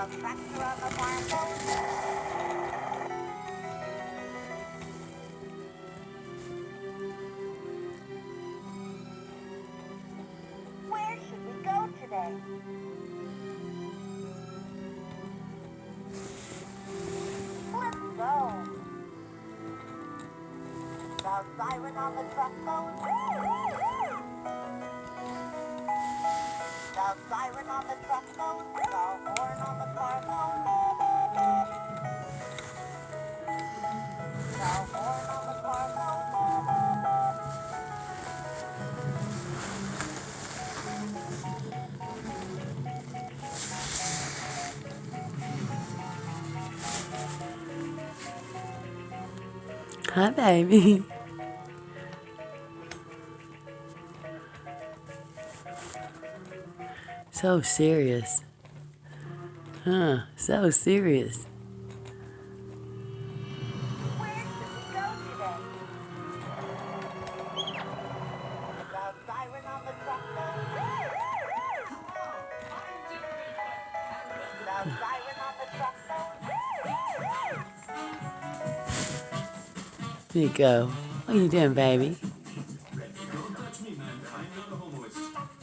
tractor on the farm goes. Where should we go today? Let's go. The siren on the truck goes. The siren on the truck goes. The horn on the car goes. The horn on the car goes. Hi, baby. So serious. Huh, so serious. Where should we go today? The siren on the truck goes. The siren on the truck goes. Nico, what are you doing, baby?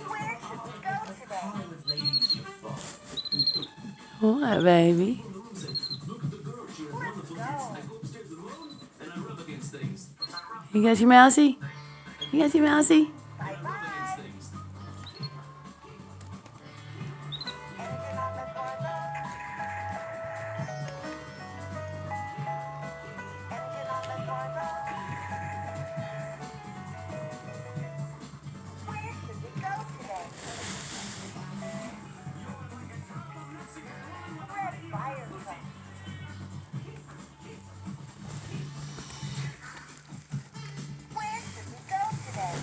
Where should we go today? What, baby? Let's go. You got your mousey? You got your mousey? Bye-bye. Engine on the car goes. Engine on the car goes. Where should we go today? Red fire truck. Where should we go today?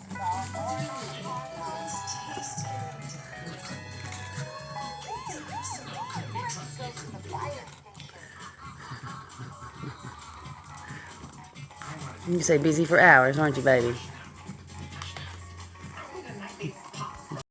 The horn on the car goes. Let's go to the fire station. You say busy for hours, aren't you, baby?